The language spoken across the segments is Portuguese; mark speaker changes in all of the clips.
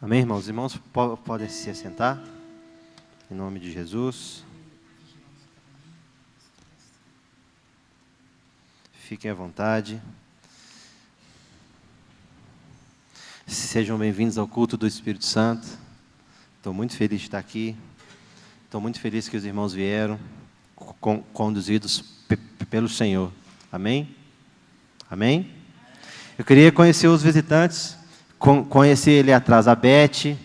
Speaker 1: Amém, irmãos? Os irmãos podem se assentar, em nome de Jesus. Fiquem à vontade. Sejam bem-vindos ao culto do Espírito Santo. Estou muito feliz de estar aqui. Estou muito feliz que os irmãos vieram, conduzidos pelo Senhor. Amém? Amém? Eu queria conhecer os visitantes. Conheci ali atrás a Beth,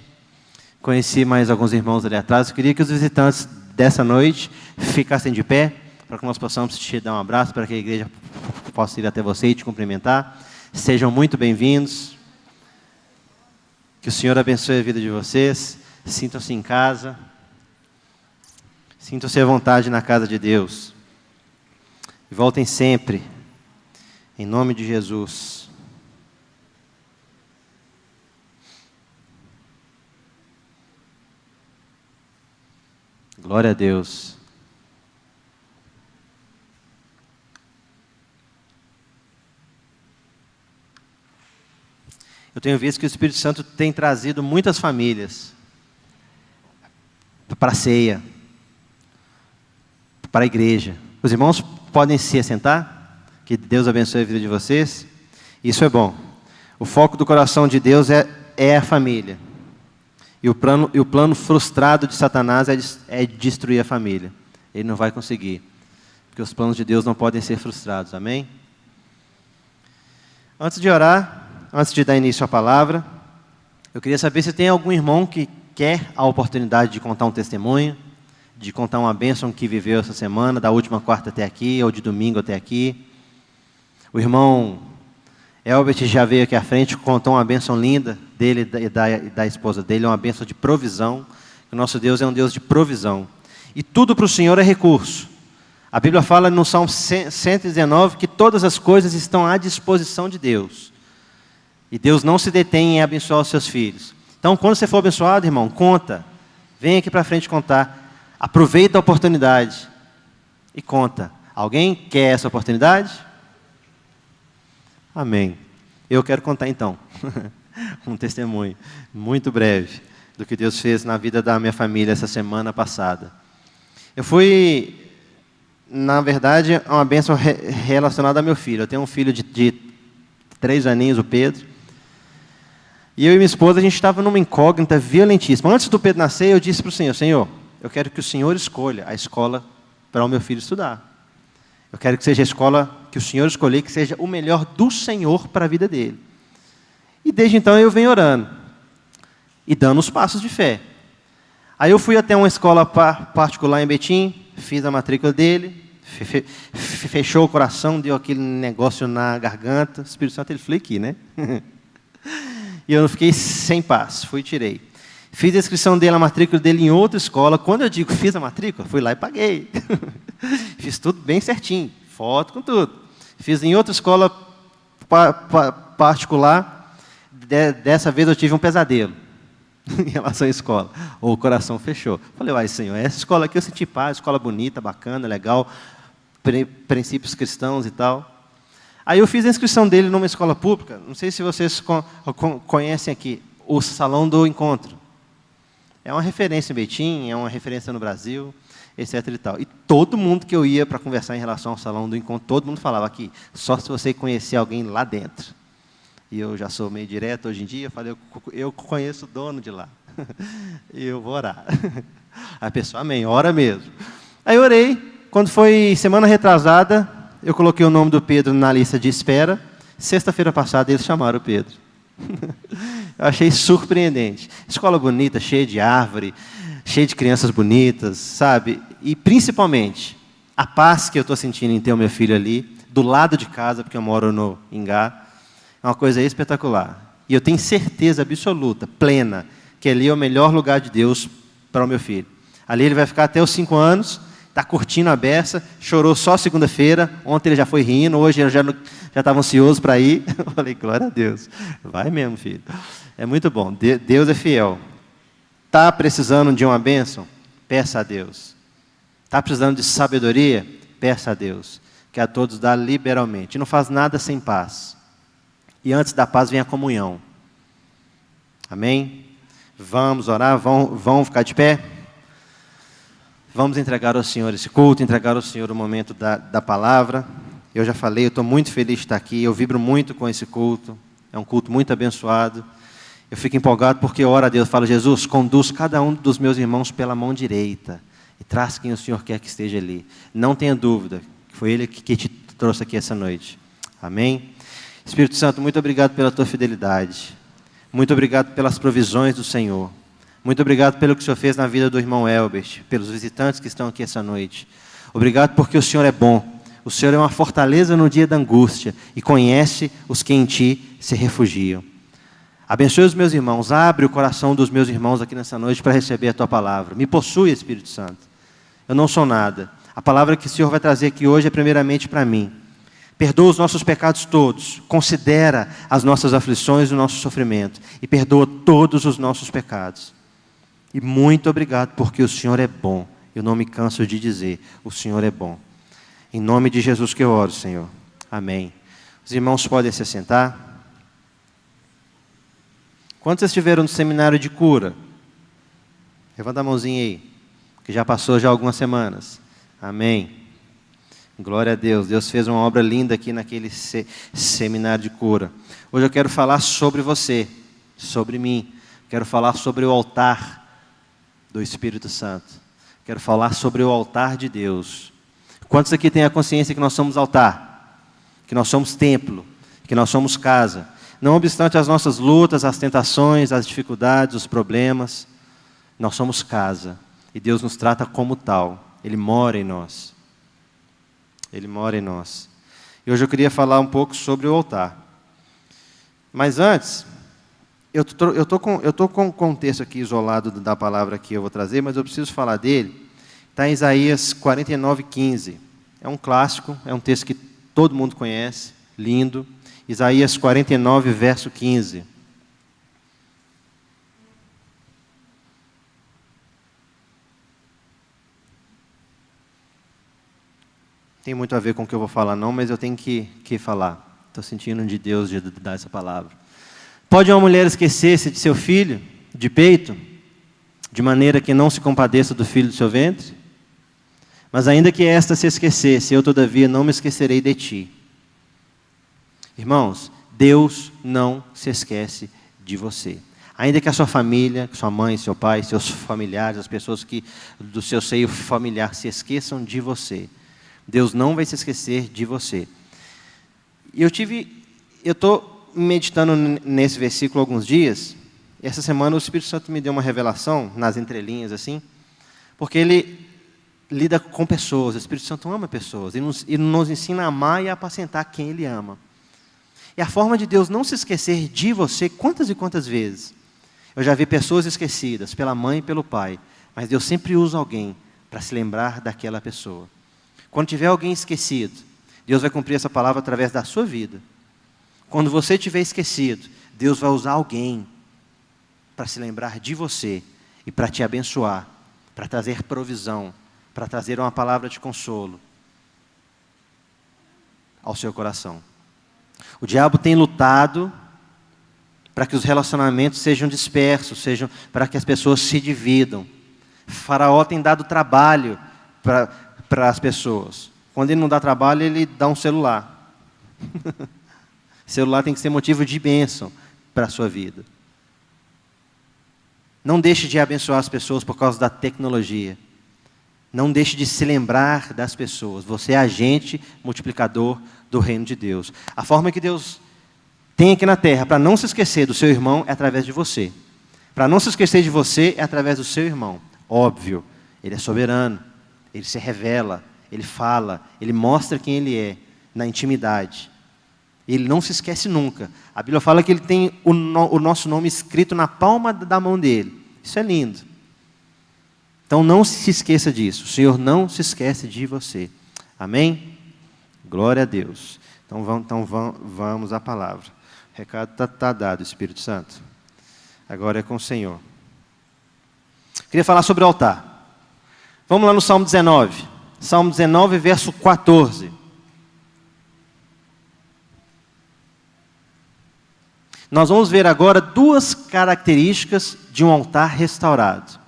Speaker 1: conheci mais alguns irmãos ali atrás. Eu queria que os visitantes dessa noite ficassem de pé, para que nós possamos te dar um abraço, para que a igreja possa ir até você e te cumprimentar. Sejam muito bem-vindos. Que o Senhor abençoe a vida de vocês. Sintam-se em casa. Sintam-se à vontade na casa de Deus. E voltem sempre, em nome de Jesus. Glória a Deus. Eu tenho visto que o Espírito Santo tem trazido muitas famílias para a ceia, para a igreja. Os irmãos podem se assentar? Que Deus abençoe a vida de vocês. Isso é bom. O foco do coração de Deus é a família. E o plano frustrado de Satanás é destruir a família. Ele não vai conseguir. Porque os planos de Deus não podem ser frustrados. Amém? Antes de orar, antes de dar início à palavra, eu queria saber se tem algum irmão que quer a oportunidade de contar um testemunho, de contar uma bênção que viveu essa semana, da última quarta até aqui, ou de domingo até aqui. O irmão Elbert já veio aqui à frente, contou uma bênção linda dele e da esposa dele, uma bênção de provisão. O nosso Deus é um Deus de provisão. E tudo para o Senhor é recurso. A Bíblia fala no Salmo 119 que todas as coisas estão à disposição de Deus. E Deus não se detém em abençoar os seus filhos. Então, quando você for abençoado, irmão, conta. Vem aqui para frente contar. Aproveita a oportunidade e conta. Alguém quer essa oportunidade? Amém. Eu quero contar então um testemunho muito breve do que Deus fez na vida da minha família essa semana passada. Eu fui, na verdade, uma bênção relacionada ao meu filho. Eu tenho um filho de 3 aninhos, o Pedro. E eu e minha esposa, a gente estava numa incógnita violentíssima. Antes do Pedro nascer, eu disse para o Senhor: Senhor, eu quero que o Senhor escolha a escola para o meu filho estudar. Eu quero que seja a escola que o Senhor escolher, que seja o melhor do Senhor para a vida dele. E desde então eu venho orando e dando os passos de fé. Aí eu fui até uma escola particular em Betim, fiz a matrícula dele, fechou o coração, deu aquele negócio na garganta. O Espírito Santo, ele foi aqui, né? E eu não fiquei sem paz, fui e tirei. Fiz a inscrição dele, a matrícula dele em outra escola. Quando eu digo fiz a matrícula, fui lá e paguei. Fiz tudo bem certinho, foto com tudo. Fiz em outra escola particular. Dessa vez eu tive um pesadelo em relação à escola. O coração fechou. Falei: uai, Senhor, essa escola aqui eu senti paz, escola bonita, bacana, legal, princípios cristãos e tal. Aí eu fiz a inscrição dele numa escola pública. Não sei se vocês conhecem aqui, o Salão do Encontro. É uma referência em Betim, é uma referência no Brasil, etc. e tal. E todo mundo que eu ia para conversar em relação ao Salão do Encontro, todo mundo falava aqui, só se você conhecer alguém lá dentro. E eu já sou meio direto hoje em dia, falei: eu conheço o dono de lá. E eu vou orar. A pessoa, amém, ora mesmo. Aí eu orei. Quando foi semana retrasada, eu coloquei o nome do Pedro na lista de espera. Sexta-feira passada, eles chamaram o Pedro. Eu achei surpreendente. Escola bonita, cheia de árvore, cheia de crianças bonitas, sabe? E principalmente, a paz que eu estou sentindo em ter o meu filho ali, do lado de casa, porque eu moro no Ingá, é uma coisa espetacular. E eu tenho certeza absoluta, plena, que ali é o melhor lugar de Deus para o meu filho. Ali ele vai ficar até os 5 anos, está curtindo a beça, chorou só segunda-feira, ontem ele já foi rindo, hoje ele já estava ansioso para ir. Eu falei: glória a Deus, vai mesmo, filho. É muito bom, Deus é fiel. Está precisando de uma bênção? Peça a Deus. Está precisando de sabedoria? Peça a Deus, que a todos dá liberalmente. E não faz nada sem paz. E antes da paz vem a comunhão. Amém? Vamos orar, vão ficar de pé? Vamos entregar ao Senhor esse culto, entregar ao Senhor o momento da palavra. Eu já falei, eu estou muito feliz de estar aqui, eu vibro muito com esse culto. É um culto muito abençoado. Eu fico empolgado porque eu oro a Deus, falo, Jesus, conduz cada um dos meus irmãos pela mão direita e traz quem o Senhor quer que esteja ali. Não tenha dúvida, que foi Ele que te trouxe aqui essa noite. Amém? Espírito Santo, muito obrigado pela tua fidelidade. Muito obrigado pelas provisões do Senhor. Muito obrigado pelo que o Senhor fez na vida do irmão Elbert, pelos visitantes que estão aqui essa noite. Obrigado porque o Senhor é bom. O Senhor é uma fortaleza no dia da angústia e conhece os que em Ti se refugiam. Abençoe os meus irmãos, abre o coração dos meus irmãos aqui nessa noite para receber a Tua palavra. Me possui, Espírito Santo. Eu não sou nada. A palavra que o Senhor vai trazer aqui hoje é primeiramente para mim. Perdoa os nossos pecados todos, considera as nossas aflições e o nosso sofrimento, e perdoa todos os nossos pecados. E muito obrigado, porque o Senhor é bom. Eu não me canso de dizer, o Senhor é bom. Em nome de Jesus que eu oro, Senhor. Amém. Os irmãos podem se assentar. Quantos estiveram no seminário de cura? Levanta a mãozinha aí, que já passou já algumas semanas. Amém. Glória a Deus. Deus fez uma obra linda aqui naquele seminário de cura. Hoje eu quero falar sobre você, sobre mim. Quero falar sobre o altar do Espírito Santo. Quero falar sobre o altar de Deus. Quantos aqui têm a consciência que nós somos altar? Que nós somos templo? Que nós somos casa? Não obstante as nossas lutas, as tentações, as dificuldades, os problemas, nós somos casa. E Deus nos trata como tal. Ele mora em nós. Ele mora em nós. E hoje eu queria falar um pouco sobre o altar. Mas antes, eu tô com um texto aqui isolado da palavra que eu vou trazer, mas eu preciso falar dele. Está em Isaías 49:15. É um clássico, é um texto que todo mundo conhece, lindo. Isaías 49, verso 15. Tem muito a ver com o que eu vou falar não, mas eu tenho que falar. Estou sentindo de Deus de dar essa palavra. Pode uma mulher esquecer-se de seu filho, de peito, de maneira que não se compadeça do filho do seu ventre? Mas ainda que esta se esquecesse, eu todavia não me esquecerei de ti. Irmãos, Deus não se esquece de você. Ainda que a sua família, sua mãe, seu pai, seus familiares, as pessoas que do seu seio familiar se esqueçam de você, Deus não vai se esquecer de você. E eu estou meditando nesse versículo alguns dias. E essa semana o Espírito Santo me deu uma revelação, nas entrelinhas assim, porque Ele lida com pessoas. O Espírito Santo ama pessoas. Ele nos ensina a amar e a apacentar quem Ele ama. E a forma de Deus não se esquecer de você, quantas e quantas vezes? Eu já vi pessoas esquecidas pela mãe e pelo pai, mas Deus sempre usa alguém para se lembrar daquela pessoa. Quando tiver alguém esquecido, Deus vai cumprir essa palavra através da sua vida. Quando você tiver esquecido, Deus vai usar alguém para se lembrar de você e para te abençoar, para trazer provisão, para trazer uma palavra de consolo ao seu coração. O diabo tem lutado para que os relacionamentos sejam dispersos, para que as pessoas se dividam. Faraó tem dado trabalho para as pessoas. Quando ele não dá trabalho, ele dá um celular. Celular tem que ser motivo de bênção para a sua vida. Não deixe de abençoar as pessoas por causa da tecnologia. Não deixe de se lembrar das pessoas. Você é agente multiplicador do reino de Deus. A forma que Deus tem aqui na terra para não se esquecer do seu irmão é através de você. Para não se esquecer de você é através do seu irmão. Óbvio, Ele é soberano. Ele se revela, Ele fala, Ele mostra quem Ele é na intimidade. Ele não se esquece nunca. A Bíblia fala que Ele tem o nosso nome escrito na palma da mão dEle. Isso é lindo. Então não se esqueça disso. O Senhor não se esquece de você. Amém? Glória a Deus. Então vamos à palavra. O recado está dado, Espírito Santo. Agora é com o Senhor. Queria falar sobre o altar. Vamos lá no Salmo 19. Salmo 19, verso 14. Nós vamos ver agora duas características de um altar restaurado.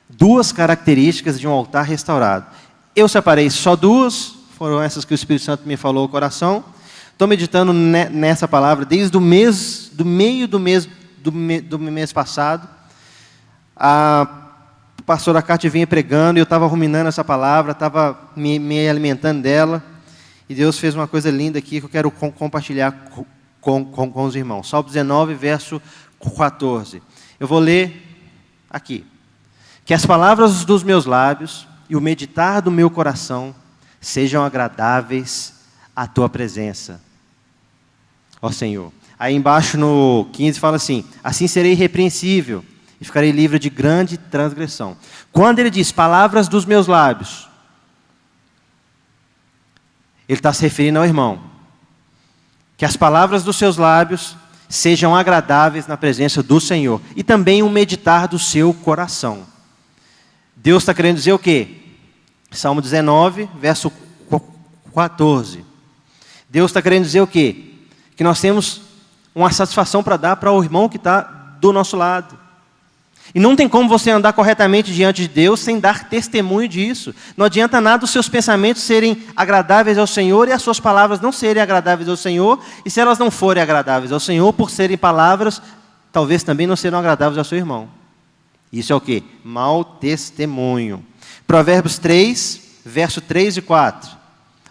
Speaker 1: Duas características de um altar restaurado. Eu separei só duas, foram essas que o Espírito Santo me falou ao coração. Estou meditando nessa palavra desde o mês, do mês passado. A pastora Cátia vinha pregando e eu estava ruminando essa palavra, estava me alimentando dela. E Deus fez uma coisa linda aqui que eu quero compartilhar com os irmãos. Salmo 19, verso 14. Eu vou ler aqui. Que as palavras dos meus lábios e o meditar do meu coração sejam agradáveis à tua presença, ó Senhor. Aí embaixo no 15 fala assim: assim serei irrepreensível e ficarei livre de grande transgressão. Quando ele diz palavras dos meus lábios, ele está se referindo ao irmão. Que as palavras dos seus lábios sejam agradáveis na presença do Senhor. E também o meditar do seu coração. Deus está querendo dizer o quê? Salmo 19, verso 14. Deus está querendo dizer o quê? Que nós temos uma satisfação para dar para o irmão que está do nosso lado. E não tem como você andar corretamente diante de Deus sem dar testemunho disso. Não adianta nada os seus pensamentos serem agradáveis ao Senhor e as suas palavras não serem agradáveis ao Senhor. E se elas não forem agradáveis ao Senhor, por serem palavras, talvez também não serão agradáveis ao seu irmão. Isso é o quê? Mau testemunho. Provérbios 3, verso 3 e 4.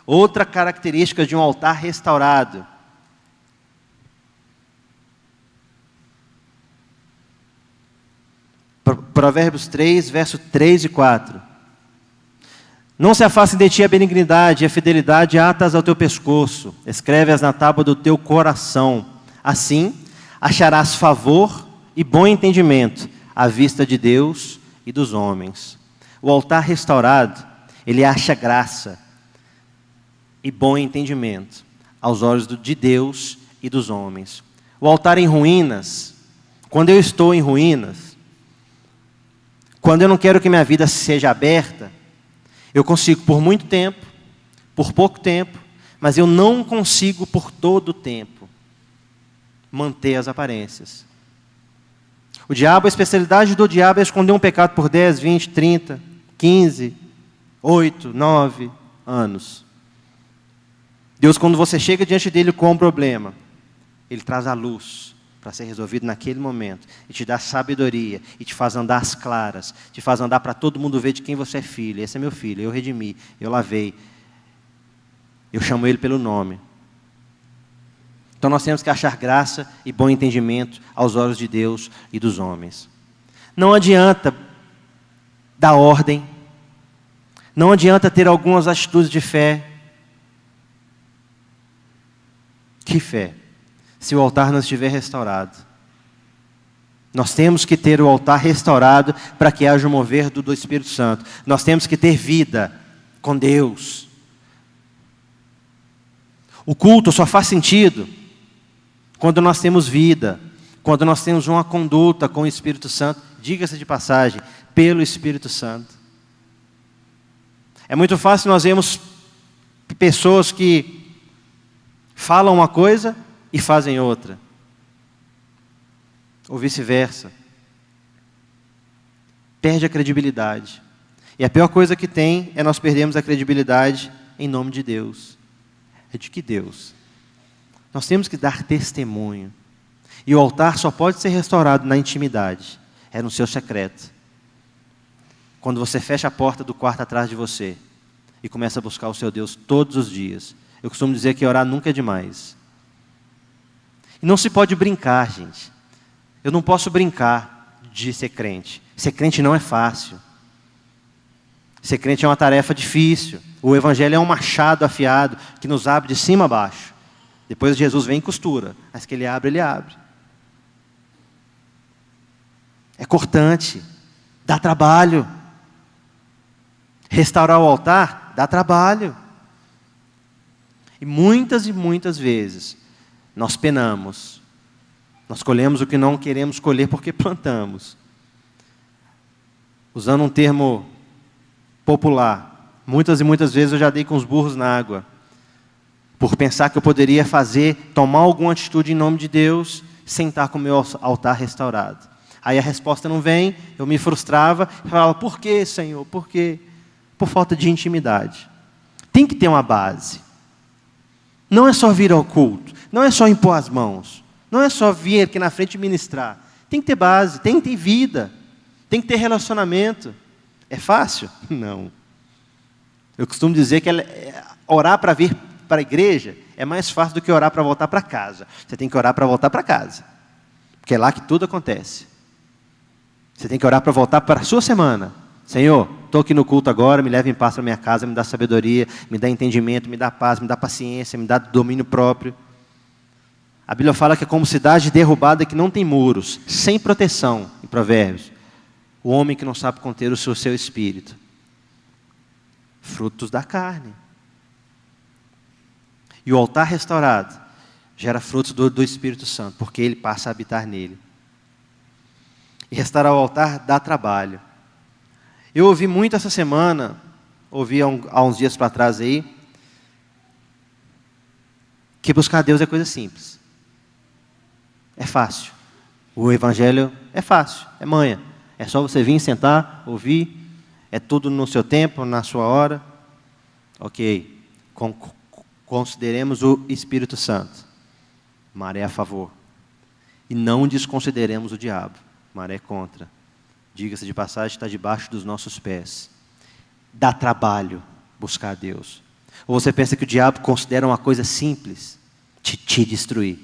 Speaker 1: Outra característica de um altar restaurado. Provérbios 3, verso 3 e 4. Não se afaste de ti a benignidade e a fidelidade atas ao teu pescoço. Escreve-as na tábua do teu coração. Assim, acharás favor e bom entendimento à vista de Deus e dos homens. O altar restaurado, ele acha graça e bom entendimento aos olhos de Deus e dos homens. O altar em ruínas, quando eu estou em ruínas, quando eu não quero que minha vida seja aberta, eu consigo por muito tempo, por pouco tempo, mas eu não consigo por todo o tempo manter as aparências. O diabo, a especialidade do diabo é esconder um pecado por 10, 20, 30, 15, 8, 9 anos. Deus, quando você chega diante dele com um problema, ele traz a luz para ser resolvido naquele momento, e te dá sabedoria, e te faz andar às claras, te faz andar para todo mundo ver de quem você é filho. Esse é meu filho, eu redimi, eu lavei, eu chamo ele pelo nome. Então nós temos que achar graça e bom entendimento aos olhos de Deus e dos homens. Não adianta dar ordem, não adianta ter algumas atitudes de fé. Que fé? Se o altar não estiver restaurado. Nós temos que ter o altar restaurado para que haja o mover do Espírito Santo. Nós temos que ter vida com Deus. O culto só faz sentido quando nós temos vida, quando nós temos uma conduta com o Espírito Santo, diga-se de passagem, pelo Espírito Santo. É muito fácil nós vermos pessoas que falam uma coisa e fazem outra, ou vice-versa. Perde a credibilidade. E a pior coisa que tem é nós perdermos a credibilidade em nome de Deus. É de que Deus? Nós temos que dar testemunho. E o altar só pode ser restaurado na intimidade. É no seu secreto. Quando você fecha a porta do quarto atrás de você e começa a buscar o seu Deus todos os dias. Eu costumo dizer que orar nunca é demais. E não se pode brincar, gente. Eu não posso brincar de ser crente. Ser crente não é fácil. Ser crente é uma tarefa difícil. O Evangelho é um machado afiado que nos abre de cima a baixo. Depois Jesus vem e costura. Mas que Ele abre, Ele abre. É cortante. Dá trabalho. Restaurar o altar dá trabalho. E muitas vezes nós penamos. Nós colhemos o que não queremos colher porque plantamos. Usando um termo popular, muitas e muitas vezes eu já dei com os burros na água. por pensar que eu poderia tomar alguma atitude em nome de Deus, sem estar com o meu altar restaurado. Aí a resposta não vem, eu me frustrava, falava, por que, Senhor? Por quê? Por falta de intimidade. Tem que ter uma base. Não é só vir ao culto, não é só impor as mãos, não é só vir aqui na frente e ministrar. Tem que ter base, tem que ter vida, tem que ter relacionamento. É fácil? Não. Eu costumo dizer que orar para vir para a igreja é mais fácil do que orar para voltar para casa. Você tem que orar para voltar para casa, porque é lá que tudo acontece. Você tem que orar para voltar para a sua semana. Senhor, estou aqui no culto agora, me leva em paz para minha casa, me dá sabedoria, me dá entendimento, me dá paz, me dá paciência, me dá domínio próprio. A Bíblia fala que é como cidade derrubada que não tem muros, sem proteção, em Provérbios. O homem que não sabe conter o seu espírito. Frutos da carne. E o altar restaurado gera frutos do Espírito Santo, porque ele passa a habitar nele. E restaurar o altar dá trabalho. Eu ouvi muito essa semana, ouvi há uns dias para trás aí, que buscar Deus é coisa simples. É fácil. O evangelho é fácil, é manha. É só você vir, sentar, ouvir, é tudo no seu tempo, na sua hora. Ok. Consideremos o Espírito Santo. Maré a favor. E não desconsideremos o diabo. Maré contra. Diga-se de passagem, está debaixo dos nossos pés. Dá trabalho buscar a Deus. Ou você pensa que o diabo considera uma coisa simples? Te destruir.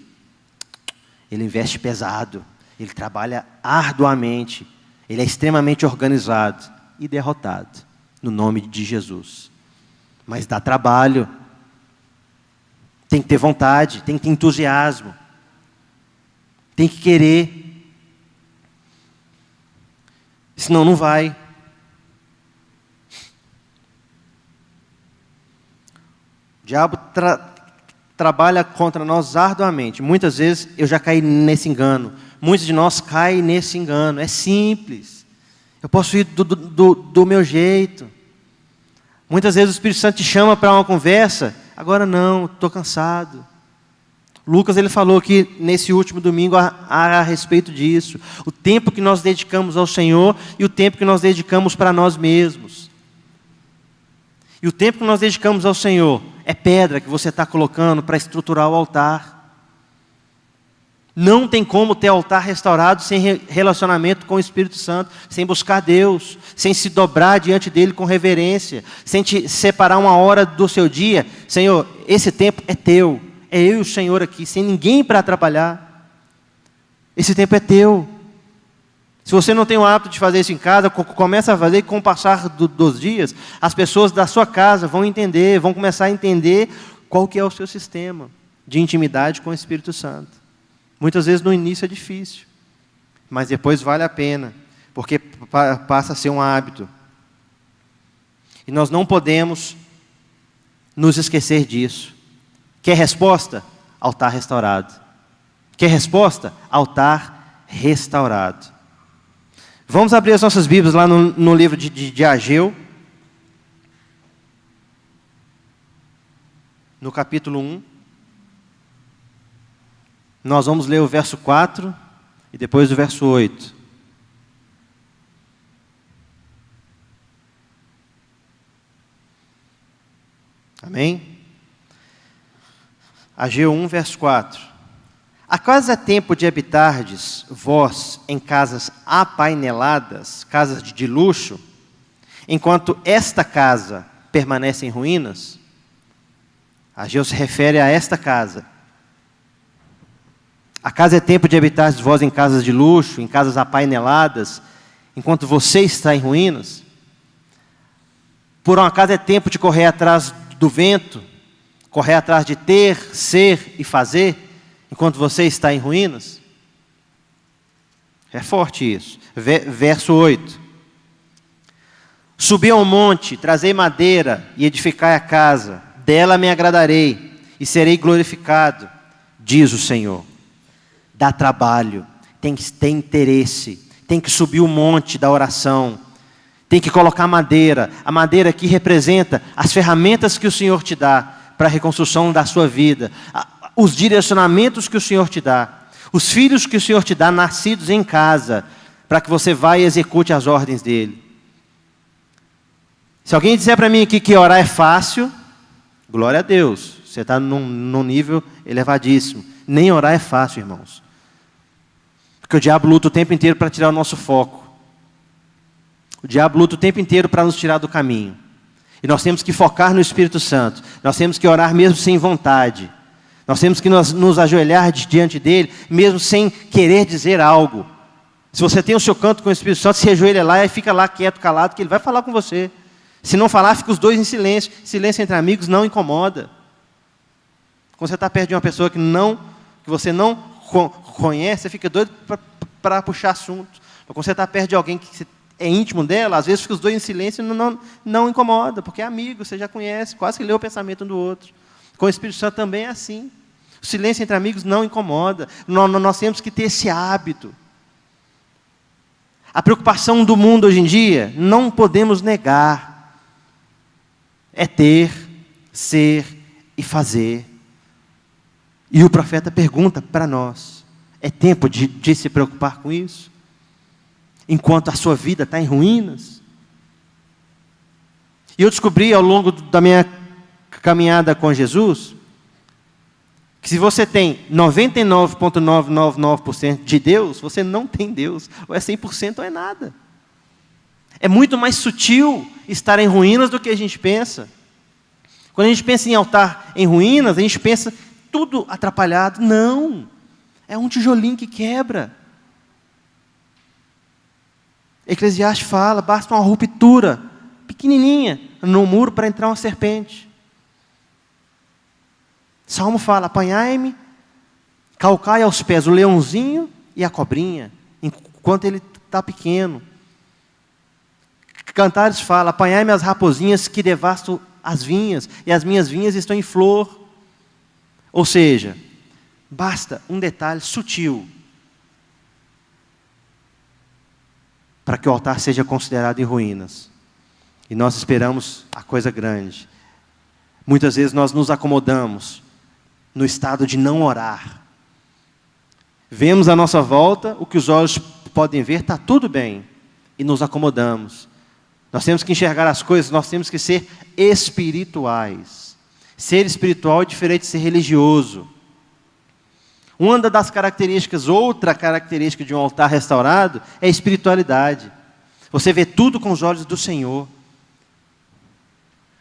Speaker 1: Ele investe pesado. Ele trabalha arduamente. Ele é extremamente organizado. E derrotado. No nome de Jesus. Mas dá trabalho. Tem que ter vontade. Tem que ter entusiasmo. Tem que querer. Senão não vai. O diabo trabalha contra nós arduamente. Muitas vezes eu já caí nesse engano. Muitos de nós caem nesse engano. É simples. Eu posso ir do meu jeito. Muitas vezes o Espírito Santo te chama para uma conversa. Agora não, estou cansado. Lucas ele falou que nesse último domingo a respeito disso. O tempo que nós dedicamos ao Senhor e o tempo que nós dedicamos para nós mesmos. E o tempo que nós dedicamos ao Senhor é pedra que você está colocando para estruturar o altar. Não tem como ter altar restaurado sem relacionamento com o Espírito Santo, sem buscar Deus, sem se dobrar diante dEle com reverência, sem te separar uma hora do seu dia. Senhor, esse tempo é teu. É eu e o Senhor aqui, sem ninguém para atrapalhar. Esse tempo é teu. Se você não tem o hábito de fazer isso em casa, começa a fazer e com o passar dos dias, as pessoas da sua casa vão entender, vão começar a entender qual que é o seu sistema de intimidade com o Espírito Santo. Muitas vezes no início é difícil, mas depois vale a pena, porque passa a ser um hábito. E nós não podemos nos esquecer disso. Quer resposta? Altar restaurado. Quer resposta? Altar restaurado. Vamos abrir as nossas Bíblias lá no livro de Ageu. No capítulo 1. Nós vamos ler o verso 4 e depois o verso 8. Amém? Ageu 1, verso 4. Acaso é tempo de habitardes vós em casas apaineladas, casas de luxo, enquanto esta casa permanece em ruínas? Ageu se refere a esta casa. Acaso é tempo de habitardes vós em casas de luxo, em casas apaineladas, enquanto você está em ruínas? Por um acaso é tempo de correr atrás do vento, correr atrás de ter, ser e fazer, enquanto você está em ruínas? É forte isso. Verso 8. Subi ao monte, trazei madeira e edificai a casa, dela me agradarei e serei glorificado, diz o Senhor. Dá trabalho, tem que ter interesse, tem que subir o monte da oração, tem que colocar madeira. A madeira aqui representa as ferramentas que o Senhor te dá para a reconstrução da sua vida, os direcionamentos que o Senhor te dá, os filhos que o Senhor te dá, nascidos em casa, para que você vá e execute as ordens dele. Se alguém disser para mim aqui que orar é fácil, glória a Deus, você está num nível elevadíssimo. Nem orar é fácil, irmãos. Porque o diabo luta o tempo inteiro para tirar o nosso foco. O diabo luta o tempo inteiro para nos tirar do caminho. E nós temos que focar no Espírito Santo. Nós temos que orar mesmo sem vontade. Nós temos que nos ajoelhar diante dele, mesmo sem querer dizer algo. Se você tem o seu canto com o Espírito Santo, se ajoelha lá e fica lá quieto, calado, que ele vai falar com você. Se não falar, fica os dois em silêncio. Silêncio entre amigos não incomoda. Quando você está perto de uma pessoa que você não conhece, você fica doido para puxar assunto. Mas quando você está perto de alguém que é íntimo dela, às vezes fica os dois em silêncio e não incomoda, porque é amigo, você já conhece, quase que lê o pensamento um do outro. Com o Espírito Santo também é assim. O silêncio entre amigos não incomoda. Nós temos que ter esse hábito. A preocupação do mundo hoje em dia, não podemos negar. É ter, ser e fazer. E o profeta pergunta para nós, é tempo de se preocupar com isso? Enquanto a sua vida está em ruínas? E eu descobri ao longo da minha caminhada com Jesus, que se você tem 99,999% de Deus, você não tem Deus. Ou é 100% ou é nada. É muito mais sutil estar em ruínas do que a gente pensa. Quando a gente pensa em altar em ruínas, a gente pensa tudo atrapalhado. Não. É um tijolinho que quebra. Eclesiastes fala, basta uma ruptura pequenininha no muro para entrar uma serpente. Salmo fala, apanhai-me, calcai aos pés o leãozinho e a cobrinha, enquanto ele está pequeno. Cantares fala, apanhai-me as raposinhas que devastam as vinhas, e as minhas vinhas estão em flor. Ou seja, basta um detalhe sutil para que o altar seja considerado em ruínas. E nós esperamos a coisa grande. Muitas vezes nós nos acomodamos no estado de não orar. Vemos à nossa volta o que os olhos podem ver, está tudo bem, e nos acomodamos. Nós temos que enxergar as coisas, nós temos que ser espirituais. Ser espiritual é diferente de ser religioso. Uma das características, outra característica de um altar restaurado é a espiritualidade. Você vê tudo com os olhos do Senhor.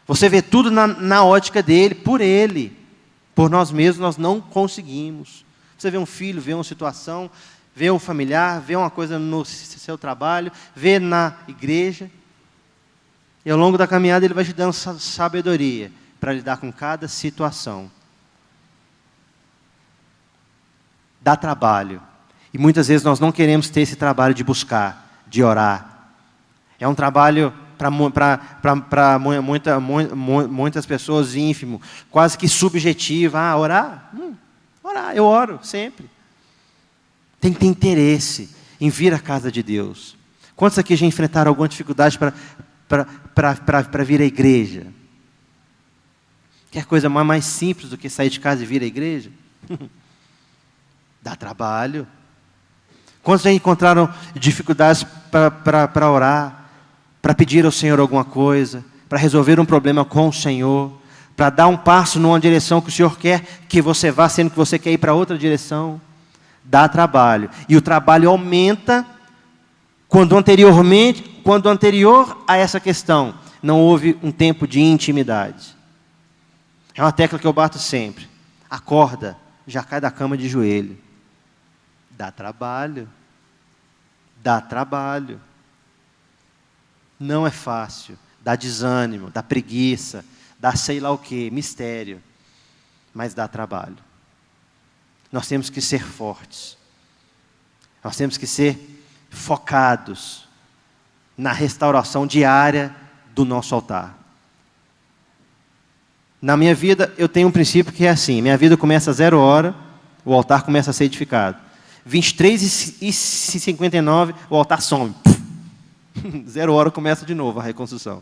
Speaker 1: Você vê tudo na ótica dele, por ele. Por nós mesmos nós não conseguimos. Você vê um filho, vê uma situação, vê um familiar, vê uma coisa no seu trabalho, vê na igreja. E ao longo da caminhada ele vai te dando sabedoria para lidar com cada situação. Dá trabalho. E muitas vezes nós não queremos ter esse trabalho de buscar, de orar. É um trabalho para muitas pessoas ínfimo, quase que subjetivo. Orar? Orar, eu oro sempre. Tem que ter interesse em vir à casa de Deus. Quantos aqui já enfrentaram alguma dificuldade para vir à igreja? Quer coisa mais simples do que sair de casa e vir à igreja? Dá trabalho. Quantos já encontraram dificuldades para orar? Para pedir ao Senhor alguma coisa, para resolver um problema com o Senhor, para dar um passo numa direção que o Senhor quer que você vá, sendo que você quer ir para outra direção. Dá trabalho. E o trabalho aumenta quando anterior a essa questão não houve um tempo de intimidade. É uma tecla que eu bato sempre. Acorda, já cai da cama de joelho. Dá trabalho. Dá trabalho. Não é fácil, dá desânimo, dá preguiça, dá sei lá o que, mistério, mas dá trabalho. Nós temos que ser fortes, nós temos que ser focados na restauração diária do nosso altar. Na minha vida, eu tenho um princípio que é assim, minha vida começa a 0 hora, o altar começa a ser edificado. 23h59, o altar some. 0 hora começa de novo a reconstrução.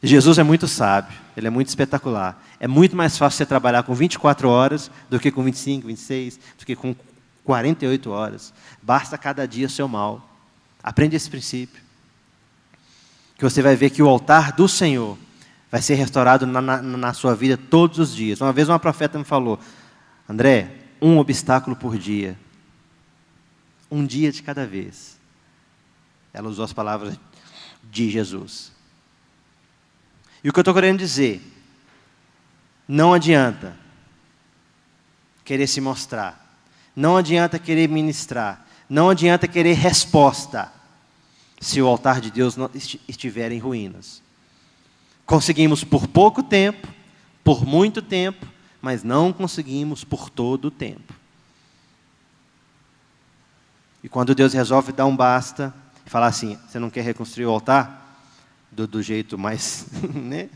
Speaker 1: Jesus é muito sábio, ele é muito espetacular. É muito mais fácil você trabalhar com 24 horas do que com 25, 26, do que com 48 horas. Basta cada dia o seu mal. Aprende esse princípio. Que você vai ver que o altar do Senhor vai ser restaurado na sua vida todos os dias. Uma vez uma profeta me falou, André, um obstáculo por dia. Um dia de cada vez. Ela usou as palavras de Jesus. E o que eu estou querendo dizer, não adianta querer se mostrar, não adianta querer ministrar, não adianta querer resposta, se o altar de Deus não estiver em ruínas. Conseguimos por pouco tempo, por muito tempo, mas não conseguimos por todo o tempo. E quando Deus resolve dar um basta, e falar assim, você não quer reconstruir o altar? Do jeito mais, né?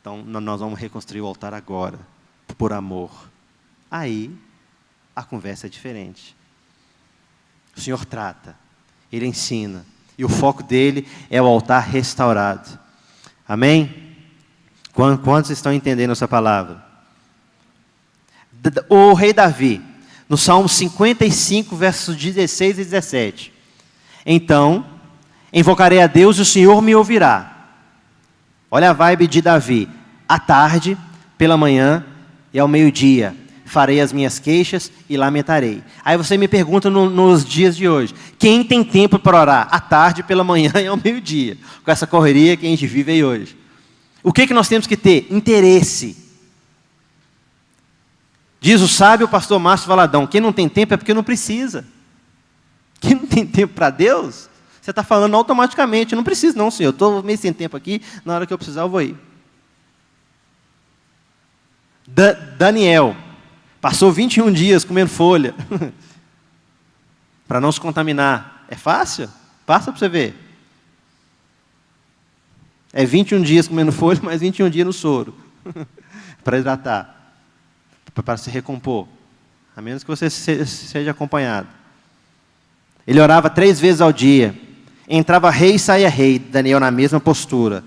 Speaker 1: Então, nós vamos reconstruir o altar agora, por amor. Aí, a conversa é diferente. O Senhor trata, Ele ensina, e o foco dele é o altar restaurado. Amém? Quantos estão entendendo essa palavra? O rei Davi, no Salmo 55, versos 16 e 17. Então, invocarei a Deus e o Senhor me ouvirá. Olha a vibe de Davi. À tarde, pela manhã e ao meio-dia, farei as minhas queixas e lamentarei. Aí você me pergunta nos dias de hoje, quem tem tempo para orar? À tarde, pela manhã e ao meio-dia. Com essa correria que a gente vive aí hoje. O que nós temos que ter? Interesse. Diz o sábio pastor Márcio Valadão, quem não tem tempo é porque não precisa. Quem não tem tempo para Deus, você está falando automaticamente, não preciso não, Senhor, estou meio sem tempo aqui, na hora que eu precisar eu vou ir. Daniel, passou 21 dias comendo folha, para não se contaminar. É fácil? Passa para você ver. É 21 dias comendo folha, mais 21 dias no soro, para hidratar, para se recompor, a menos que você seja acompanhado. Ele orava 3 vezes ao dia. Entrava rei e saía rei. Daniel na mesma postura.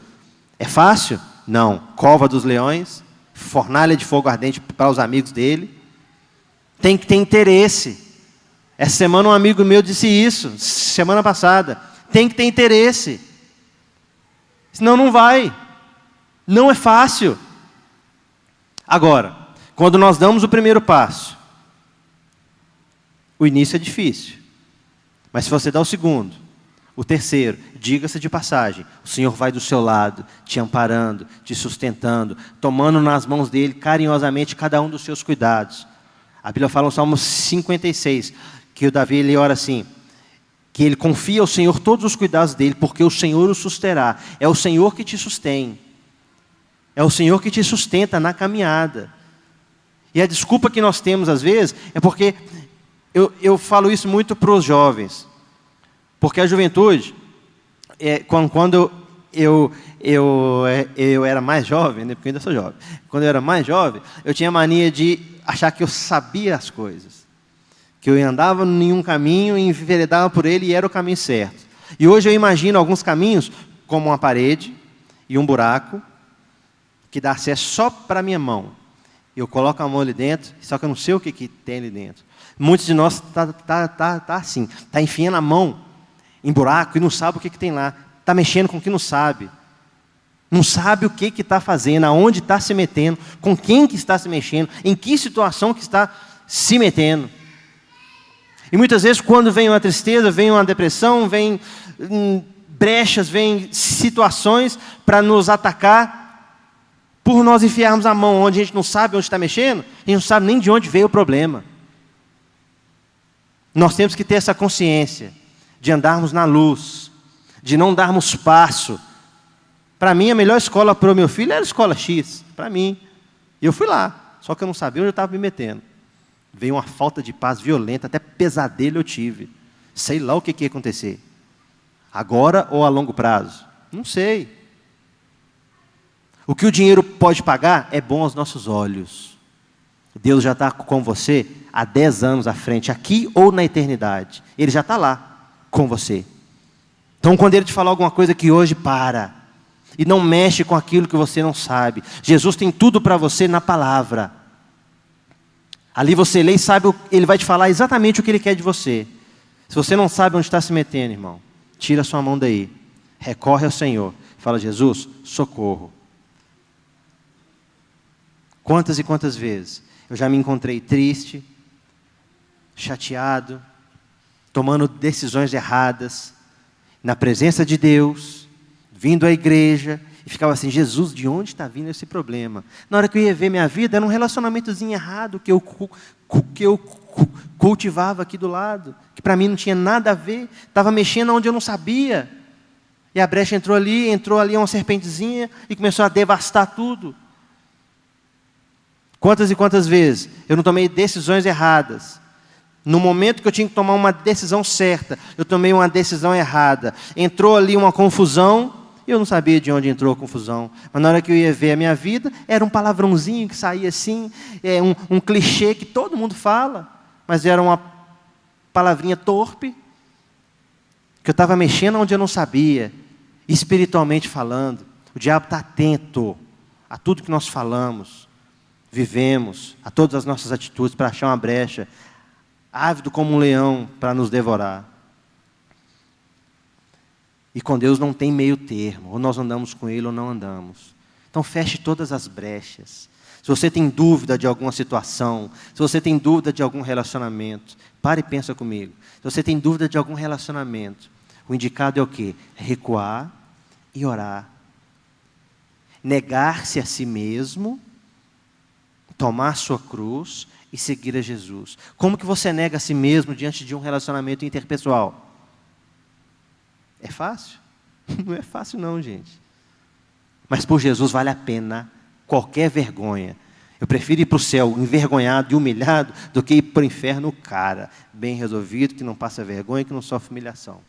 Speaker 1: É fácil? Não. Cova dos leões, fornalha de fogo ardente para os amigos dele. Tem que ter interesse. Essa semana um amigo meu disse isso, semana passada. Tem que ter interesse. Senão não vai. Não é fácil. Agora, quando nós damos o primeiro passo, o início é difícil. Mas se você dá o segundo, o terceiro, diga-se de passagem, o Senhor vai do seu lado, te amparando, te sustentando, tomando nas mãos dele carinhosamente cada um dos seus cuidados. A Bíblia fala no Salmo 56, que o Davi ele ora assim, que ele confia ao Senhor todos os cuidados dele, porque o Senhor o susterá. É o Senhor que te sustém. É o Senhor que te sustenta na caminhada. E a desculpa que nós temos às vezes é porque eu falo isso muito para os jovens, porque a juventude, quando eu era mais jovem, né, porque eu ainda sou jovem, quando eu era mais jovem, eu tinha mania de achar que eu sabia as coisas, que eu andava em um caminho e enveredava por ele e era o caminho certo. E hoje eu imagino alguns caminhos como uma parede e um buraco, que dá acesso só para a minha mão. Eu coloco a mão ali dentro, só que eu não sei o que tem ali dentro. Muitos de nós tá assim, está enfiando a mão em buraco e não sabe o que tem lá. Está mexendo com o que não sabe. Não sabe o que está fazendo, aonde está se metendo, com quem que está se mexendo, em que situação que está se metendo. E muitas vezes quando vem uma tristeza, vem uma depressão, vem brechas, vem situações para nos atacar, por nós enfiarmos a mão onde a gente não sabe onde está mexendo, a gente não sabe nem de onde veio o problema. Nós temos que ter essa consciência de andarmos na luz, de não darmos passo. Para mim, a melhor escola para o meu filho era a escola X, para mim. E eu fui lá, só que eu não sabia onde eu estava me metendo. Veio uma falta de paz violenta, até pesadelo eu tive. Sei lá o que ia acontecer. Agora ou a longo prazo? Não sei. O que o dinheiro pode pagar é bom aos nossos olhos. Deus já está com você há 10 anos à frente, aqui ou na eternidade. Ele já está lá com você. Então, quando Ele te falar alguma coisa que hoje para, E não mexe com aquilo que você não sabe. Jesus tem tudo para você na palavra. Ali você lê e sabe, Ele vai te falar exatamente o que Ele quer de você. Se você não sabe onde está se metendo, irmão, tira a sua mão daí. Recorre ao Senhor. Fala: Jesus, socorro. Quantas e quantas vezes eu já me encontrei triste, chateado, tomando decisões erradas, na presença de Deus, vindo à igreja, e ficava assim: Jesus, de onde está vindo esse problema? Na hora que eu ia ver minha vida, era um relacionamentozinho errado que eu cultivava aqui do lado, que para mim não tinha nada a ver, estava mexendo onde eu não sabia. E a brecha entrou ali uma serpentezinha e começou a devastar tudo. Quantas e quantas vezes eu não tomei decisões erradas. No momento que eu tinha que tomar uma decisão certa, eu tomei uma decisão errada. Entrou ali uma confusão, e eu não sabia de onde entrou a confusão. Mas na hora que eu ia ver a minha vida, era um palavrãozinho que saía assim, um clichê que todo mundo fala, mas era uma palavrinha torpe, que eu estava mexendo onde eu não sabia, espiritualmente falando. O diabo está atento a tudo que nós falamos, vivemos, a todas as nossas atitudes, para achar uma brecha, ávido como um leão para nos devorar. E com Deus não tem meio termo, ou nós andamos com Ele ou não andamos. Então feche todas as brechas. Se você tem dúvida de alguma situação, se você tem dúvida de algum relacionamento, pare e pensa comigo. Se você tem dúvida de algum relacionamento, o indicado é o quê? Recuar e orar. Negar-se a si mesmo, tomar sua cruz e seguir a Jesus. Como que você nega a si mesmo diante de um relacionamento interpessoal? É fácil? Não é fácil não, gente. Mas por Jesus vale a pena qualquer vergonha. Eu prefiro ir para o céu envergonhado e humilhado do que ir para o inferno cara, bem resolvido, que não passa vergonha, que não sofre humilhação.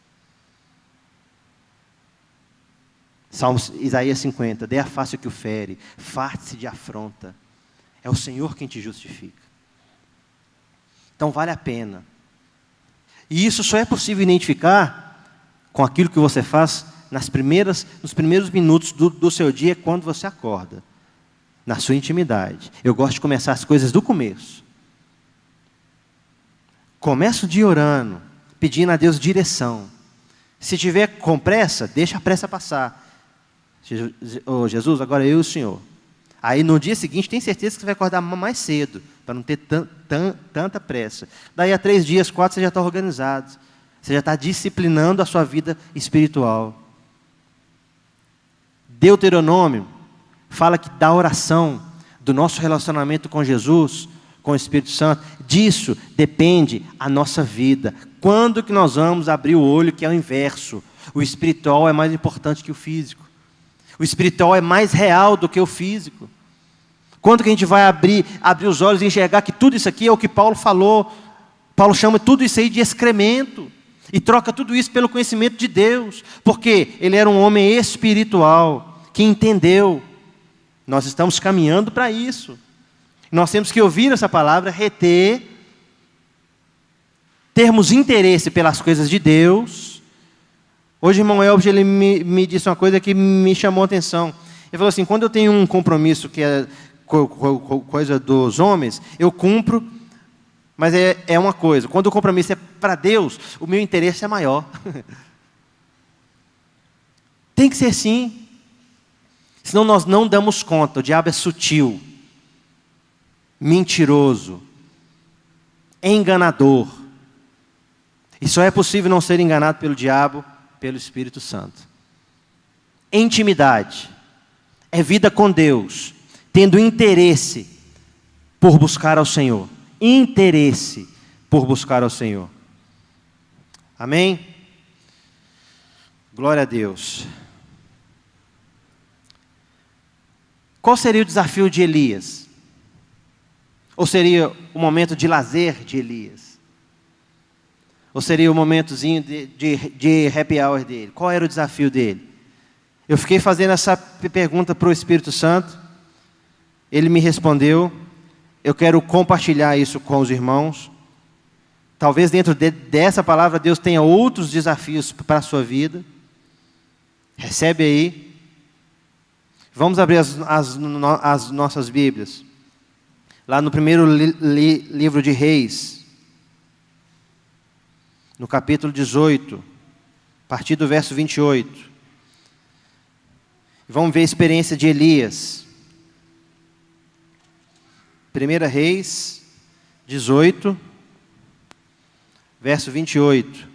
Speaker 1: Isaías 50, dê a face que o fere, farte-se de afronta. É o Senhor quem te justifica. Então vale a pena. E isso só é possível identificar com aquilo que você faz nos primeiros minutos do seu dia, quando você acorda, na sua intimidade. Eu gosto de começar as coisas do começo. Começo o dia orando, pedindo a Deus direção. Se tiver com pressa, deixa a pressa passar. Oh, Jesus, agora eu e o Senhor. Aí no dia seguinte, tem certeza que você vai acordar mais cedo, para não ter tanta pressa. Daí a 3 dias, 4, você já está organizado. Você já está disciplinando a sua vida espiritual. Deuteronômio fala que da oração, do nosso relacionamento com Jesus, com o Espírito Santo, disso depende a nossa vida. Quando que nós vamos abrir o olho, que é o inverso? O espiritual é mais importante que o físico. O espiritual é mais real do que o físico. Quando que a gente vai abrir os olhos e enxergar que tudo isso aqui é o que Paulo falou? Paulo chama tudo isso aí de excremento. E troca tudo isso pelo conhecimento de Deus. Porque ele era um homem espiritual, que entendeu. Nós estamos caminhando para isso. Nós temos que ouvir essa palavra, reter, termos interesse pelas coisas de Deus. Hoje, irmão Elvis, ele me disse uma coisa que me chamou a atenção. Ele falou assim: quando eu tenho um compromisso que é coisa dos homens, eu cumpro, mas é uma coisa. Quando o compromisso é para Deus, o meu interesse é maior. Tem que ser assim. Senão nós não damos conta. O diabo é sutil, mentiroso, enganador. E só é possível não ser enganado pelo diabo, pelo Espírito Santo. Intimidade é vida com Deus, tendo interesse por buscar ao Senhor. Interesse por buscar ao Senhor. Amém? Glória a Deus. Qual seria o desafio de Elias? Ou seria o momento de lazer de Elias? Ou seria o momentozinho de happy hour dele? Qual era o desafio dele? Eu fiquei fazendo essa pergunta para o Espírito Santo. Ele me respondeu. Eu quero compartilhar isso com os irmãos. Talvez dentro dessa palavra Deus tenha outros desafios para a sua vida. Recebe aí. Vamos abrir as nossas Bíblias. Lá no primeiro livro de Reis, no capítulo 18, a partir do verso 28. Vamos ver a experiência de Elias. 1 Reis 18, verso 28.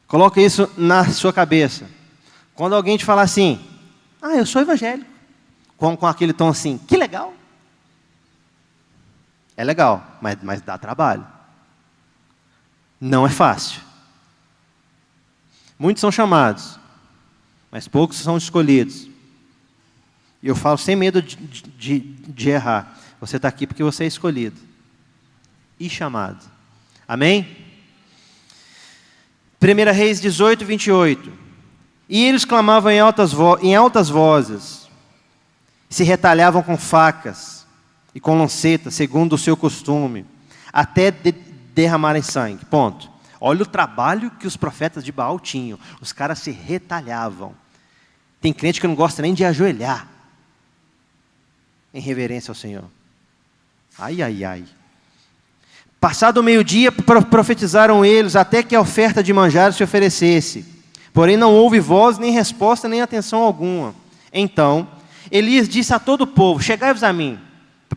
Speaker 1: Coloque isso na sua cabeça. Quando alguém te falar assim, eu sou evangélico, com aquele tom assim, que legal. É legal, mas dá trabalho. Não é fácil. Muitos são chamados, mas poucos são escolhidos. E eu falo sem medo de errar. Você está aqui porque você é escolhido e chamado. Amém? 1 Reis 18, 28. E eles clamavam em altas vozes, se retalhavam com facas e com lancetas, segundo o seu costume, até derramarem sangue. Ponto. Olha o trabalho que os profetas de Baal tinham. Os caras se retalhavam. Tem crente que não gosta nem de ajoelhar em reverência ao Senhor. Ai, ai, ai. Passado o meio-dia, profetizaram eles, até que a oferta de manjar se oferecesse. Porém não houve voz, nem resposta, nem atenção alguma. Então, Elias disse a todo o povo, chegai-vos a mim,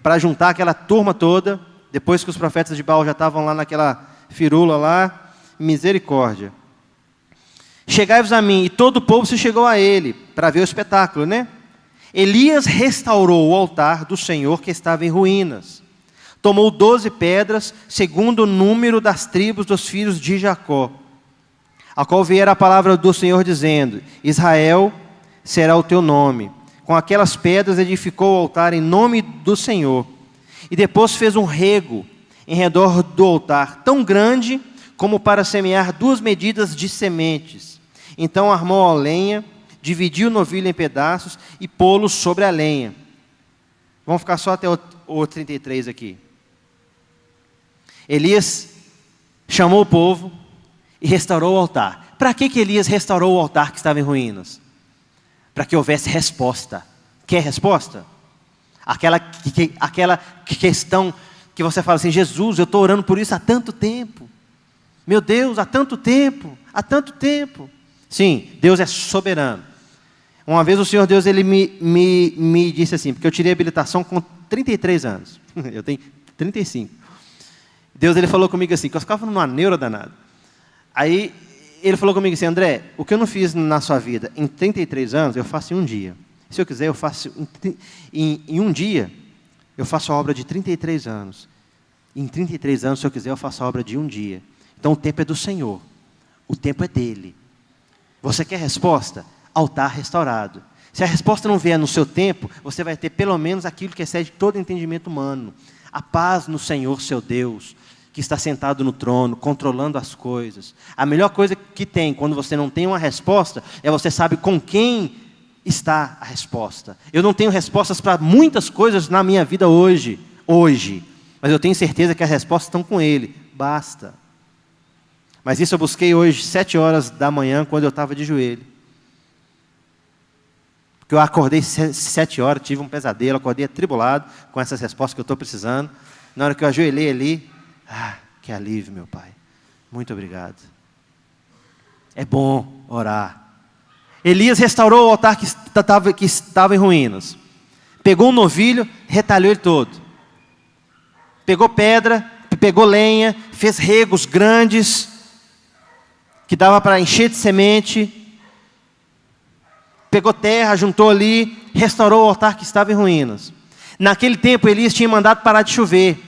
Speaker 1: para juntar aquela turma toda, depois que os profetas de Baal já estavam lá naquela firula lá, misericórdia. Chegai-vos a mim, e todo o povo se chegou a ele, para ver o espetáculo, né? Elias restaurou o altar do Senhor que estava em ruínas. Tomou 12 pedras, segundo o número das tribos dos filhos de Jacó. A qual viera a palavra do Senhor dizendo, Israel será o teu nome. Com aquelas pedras edificou o altar em nome do Senhor. E depois fez um rego em redor do altar, tão grande como para semear 2 medidas de sementes. Então armou a lenha, dividiu o novilho em pedaços e pô-lo sobre a lenha. Vamos ficar só até o 33 aqui. Elias chamou o povo e restaurou o altar. Para que Elias restaurou o altar que estava em ruínas? Para que houvesse resposta. Quer resposta? Aquela questão que você fala assim, Jesus, eu estou orando por isso há tanto tempo. Meu Deus, há tanto tempo, há tanto tempo. Sim, Deus é soberano. Uma vez o Senhor Deus ele me disse assim, porque eu tirei a habilitação com 33 anos. Eu tenho 35. Deus ele falou comigo assim, que eu ficava numa neura danada. Aí ele falou comigo assim, André, o que eu não fiz na sua vida em 33 anos, eu faço em um dia. Se eu quiser, eu faço em um dia, eu faço a obra de 33 anos. Em 33 anos, se eu quiser, eu faço a obra de um dia. Então o tempo é do Senhor. O tempo é dele. Você quer resposta? Altar restaurado. Se a resposta não vier no seu tempo, você vai ter pelo menos aquilo que excede todo entendimento humano. A paz no Senhor, seu Deus, que está sentado no trono, controlando as coisas. A melhor coisa que tem, quando você não tem uma resposta, é você sabe com quem está a resposta. Eu não tenho respostas para muitas coisas na minha vida hoje, mas eu tenho certeza que as respostas estão com Ele. Basta. Mas isso eu busquei hoje, 7 horas da manhã, quando eu estava de joelho. Porque eu acordei 7 horas, tive um pesadelo, acordei atribulado com essas respostas que eu estou precisando. Na hora que eu ajoelhei ali, que alívio, meu Pai. Muito obrigado. É bom orar. Elias restaurou o altar que estava em ruínas. Pegou um novilho, retalhou ele todo. Pegou pedra, pegou lenha, fez regos grandes, que dava para encher de semente. Pegou terra, juntou ali, restaurou o altar que estava em ruínas. Naquele tempo, Elias tinha mandado parar de chover.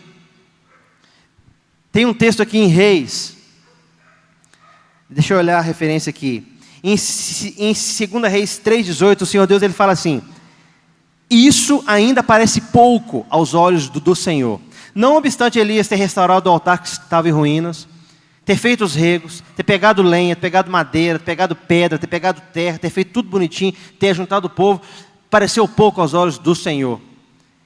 Speaker 1: Tem um texto aqui em Reis. Deixa eu olhar a referência aqui. Em 2 Reis 3,18, o Senhor Deus ele fala assim, isso ainda parece pouco aos olhos do Senhor. Não obstante Elias ter restaurado o altar que estava em ruínas, ter feito os regos, ter pegado lenha, ter pegado madeira, ter pegado pedra, ter pegado terra, ter feito tudo bonitinho, ter juntado o povo, pareceu pouco aos olhos do Senhor.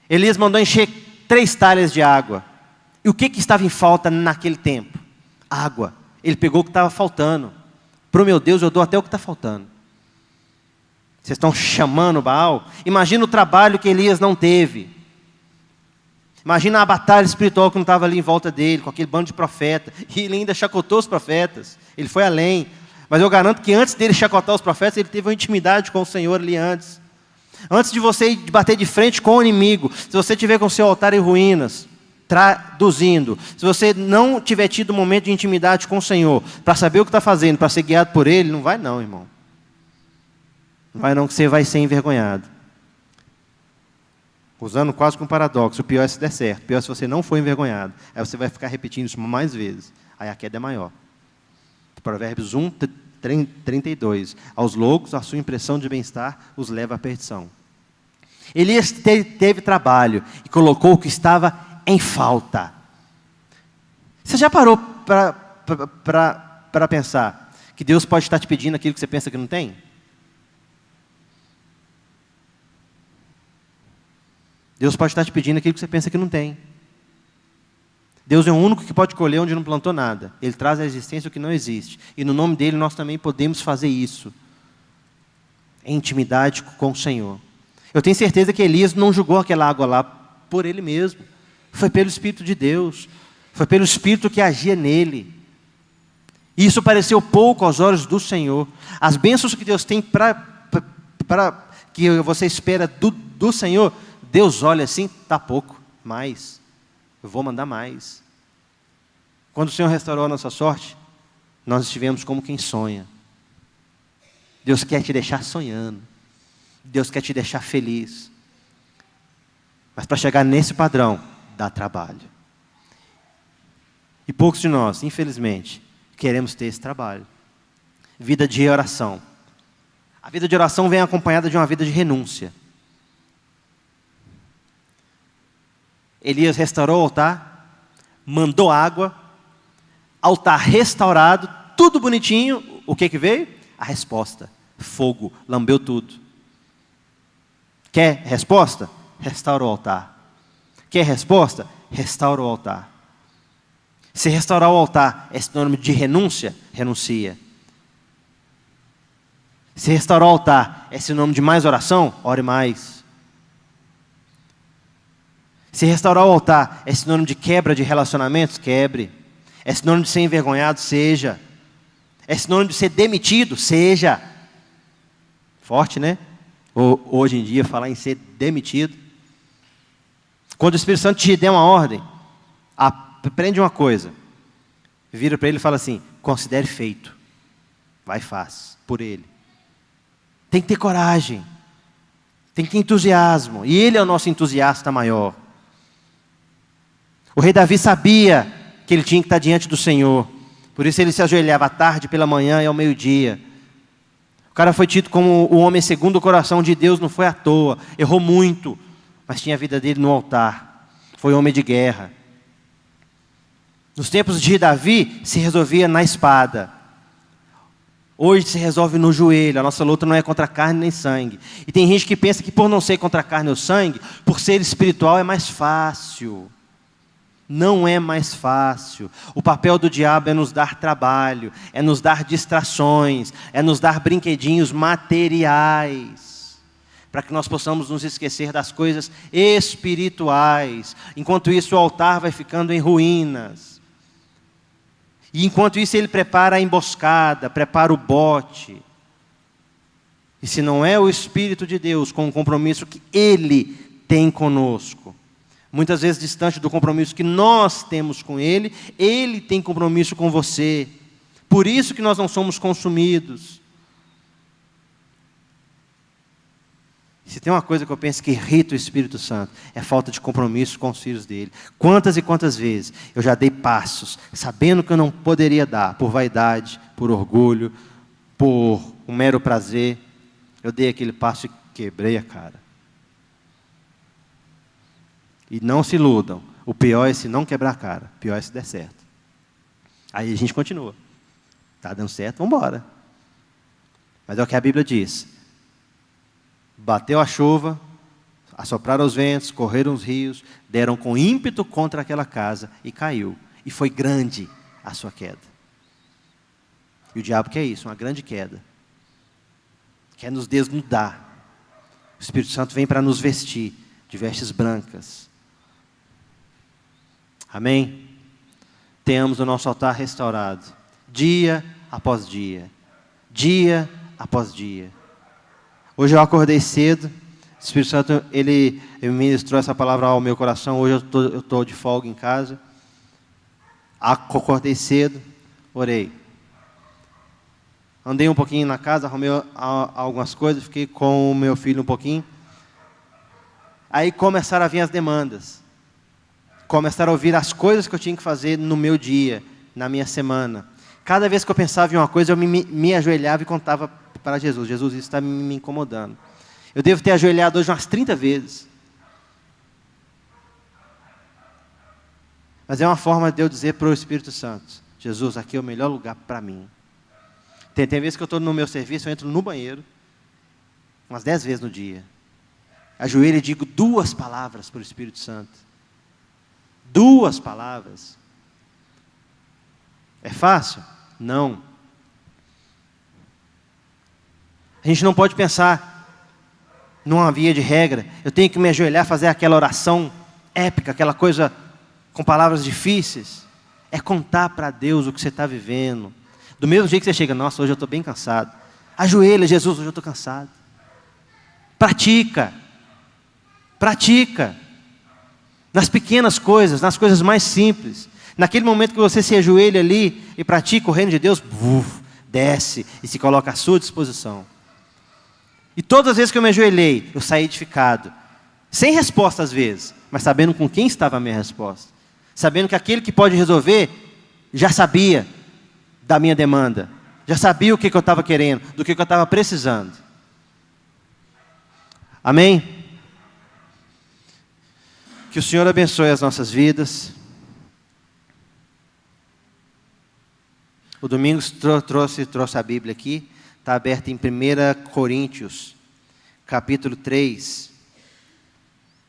Speaker 1: Elias mandou encher 3 talhas de água. E o que estava em falta naquele tempo? Água. Ele pegou o que estava faltando. para o meu Deus eu dou até o que está faltando. Vocês estão chamando Baal? Imagina o trabalho que Elias não teve. Imagina a batalha espiritual que não estava ali em volta dele, com aquele bando de profetas. E ele ainda chacotou os profetas. Ele foi além. Mas eu garanto que antes dele chacotar os profetas, ele teve uma intimidade com o Senhor ali antes. Antes de você bater de frente com o inimigo, se você tiver com seu altar em ruínas, traduzindo, se você não tiver tido um momento de intimidade com o Senhor, para saber o que está fazendo, para ser guiado por Ele, não vai não, irmão. Não vai não, que você vai ser envergonhado. Usando quase que um paradoxo, o pior é se der certo, o pior é se você não for envergonhado. Aí você vai ficar repetindo isso mais vezes, aí a queda é maior. Provérbios 1, 32. Aos loucos, a sua impressão de bem-estar os leva à perdição. Elias teve trabalho e colocou o que estava em falta. Você já parou para pensar que Deus pode estar te pedindo aquilo que você pensa que não tem? Deus pode estar te pedindo aquilo que você pensa que não tem. Deus é o único que pode colher onde não plantou nada. Ele traz à existência o que não existe. E no nome dele nós também podemos fazer isso. Em intimidade com o Senhor. Eu tenho certeza que Elias não jogou aquela água lá por ele mesmo. Foi pelo Espírito de Deus. Foi pelo Espírito que agia nele. E isso pareceu pouco aos olhos do Senhor. As bênçãos que Deus tem que você espera do Senhor, Deus olha assim, está pouco, mais. Eu vou mandar mais. Quando o Senhor restaurou a nossa sorte, nós estivemos como quem sonha. Deus quer te deixar sonhando. Deus quer te deixar feliz. Mas para chegar nesse padrão, dá trabalho. E poucos de nós, infelizmente, queremos ter esse trabalho. Vida de oração. A vida de oração vem acompanhada de uma vida de renúncia. Elias restaurou o altar, mandou água, altar restaurado, tudo bonitinho. O que veio? A resposta. Fogo, lambeu tudo. Quer resposta? Restaura o altar. Quer resposta? Restaura o altar. Se restaurar o altar é sinônimo de renúncia, renuncia. Se restaurar o altar é sinônimo de mais oração, ore mais. Se restaurar o altar é sinônimo de quebra de relacionamentos, quebre. É sinônimo de ser envergonhado, seja. É sinônimo de ser demitido, seja. Forte, né? Hoje em dia, falar em ser demitido. Quando o Espírito Santo te der uma ordem, aprende uma coisa. Vira para ele e fala assim, considere feito. Vai e faz, por ele. Tem que ter coragem. Tem que ter entusiasmo. E ele é o nosso entusiasta maior. O rei Davi sabia que ele tinha que estar diante do Senhor. Por isso ele se ajoelhava à tarde, pela manhã e ao meio-dia. O cara foi tido como o homem segundo o coração de Deus, não foi à toa. Errou muito, mas tinha a vida dele no altar. Foi homem de guerra. Nos tempos de Davi, se resolvia na espada. Hoje se resolve no joelho. A nossa luta não é contra carne nem sangue. E tem gente que pensa que por não ser contra carne ou sangue, por ser espiritual é mais fácil. Não é mais fácil. O papel do diabo é nos dar trabalho, é nos dar distrações, é nos dar brinquedinhos materiais, para que nós possamos nos esquecer das coisas espirituais. Enquanto isso, o altar vai ficando em ruínas. E enquanto isso, ele prepara a emboscada, prepara o bote. E se não é o Espírito de Deus com o compromisso que Ele tem conosco, muitas vezes distante do compromisso que nós temos com Ele, Ele tem compromisso com você. Por isso que nós não somos consumidos. Se tem uma coisa que eu penso que irrita o Espírito Santo, é a falta de compromisso com os filhos dele. Quantas e quantas vezes eu já dei passos, sabendo que eu não poderia dar, por vaidade, por orgulho, por um mero prazer. Eu dei aquele passo e quebrei a cara. E não se iludam, o pior é se não quebrar a cara, o pior é se der certo. Aí a gente continua. Está dando certo, vamos embora. Mas é o que a Bíblia diz. Bateu a chuva, assopraram os ventos, correram os rios, deram com ímpeto contra aquela casa e caiu. E foi grande a sua queda. E o diabo quer isso, uma grande queda. Quer nos desnudar. O Espírito Santo vem para nos vestir de vestes brancas. Amém? Tenhamos o nosso altar restaurado, dia após dia. Dia após dia. Hoje eu acordei cedo, o Espírito Santo, ele ministrou essa palavra ao meu coração. Hoje eu estou de folga em casa. Acordei cedo, orei. Andei um pouquinho na casa, arrumei algumas coisas, fiquei com o meu filho um pouquinho. Aí começaram a vir as demandas. Começaram a ouvir as coisas que eu tinha que fazer no meu dia, na minha semana. Cada vez que eu pensava em uma coisa, eu me ajoelhava e contava para Jesus. Jesus, isso está me incomodando. Eu devo ter ajoelhado hoje umas 30 vezes. Mas é uma forma de eu dizer para o Espírito Santo, Jesus, aqui é o melhor lugar para mim. Tem vezes que eu estou no meu serviço, eu entro no banheiro, umas 10 vezes no dia. Ajoelho e digo 2 palavras para o Espírito Santo. 2 palavras. É fácil? Não. A gente não pode pensar numa via de regra. Eu tenho que me ajoelhar, fazer aquela oração épica, aquela coisa com palavras difíceis. É contar para Deus o que você está vivendo. Do mesmo jeito que você chega, nossa, hoje eu estou bem cansado. Ajoelha, Jesus, hoje eu estou cansado. Pratica. Pratica. Nas pequenas coisas, nas coisas mais simples. Naquele momento que você se ajoelha ali e pratica o reino de Deus, desce e se coloca à sua disposição. E todas as vezes que eu me ajoelhei, eu saí edificado. Sem resposta às vezes, mas sabendo com quem estava a minha resposta. Sabendo que aquele que pode resolver, já sabia da minha demanda. Já sabia o que eu estava querendo, do que eu estava precisando. Amém? Que o Senhor abençoe as nossas vidas. O Domingos trouxe a Bíblia aqui. Está aberta em 1 Coríntios, capítulo 3.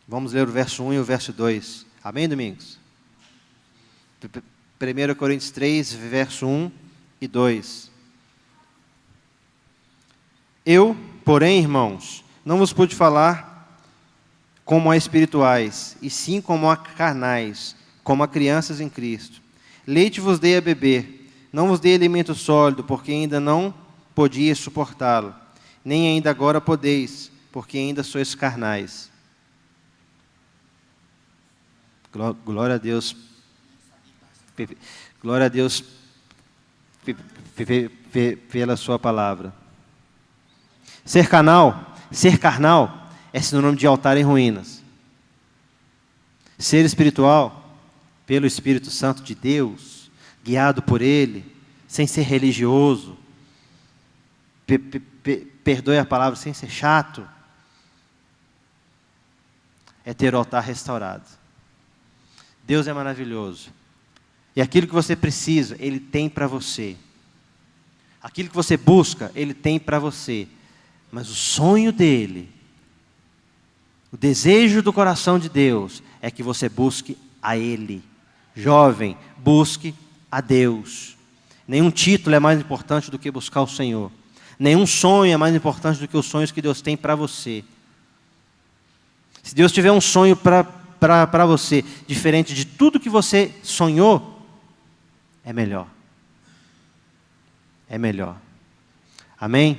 Speaker 1: Vamos ler o verso 1 e o verso 2. Amém, Domingos? 1 Coríntios 3, verso 1 e 2. Eu, porém, irmãos, não vos pude falar como a espirituais, e sim como a carnais, como a crianças em Cristo. Leite vos dei a beber, não vos dei alimento sólido, porque ainda não podias suportá-lo, nem ainda agora podeis, porque ainda sois carnais. Glória a Deus. Glória a Deus pela sua palavra. Ser carnal é sinônimo de altar em ruínas. Ser espiritual, pelo Espírito Santo de Deus, guiado por Ele, sem ser religioso, perdoe a palavra, sem ser chato, é ter o altar restaurado. Deus é maravilhoso. E aquilo que você precisa, Ele tem para você. Aquilo que você busca, Ele tem para você. Mas o sonho dEle, o desejo do coração de Deus, é que você busque a Ele. Jovem, busque a Deus. Nenhum título é mais importante do que buscar o Senhor. Nenhum sonho é mais importante do que os sonhos que Deus tem para você. Se Deus tiver um sonho para você, diferente de tudo que você sonhou, é melhor. É melhor. Amém?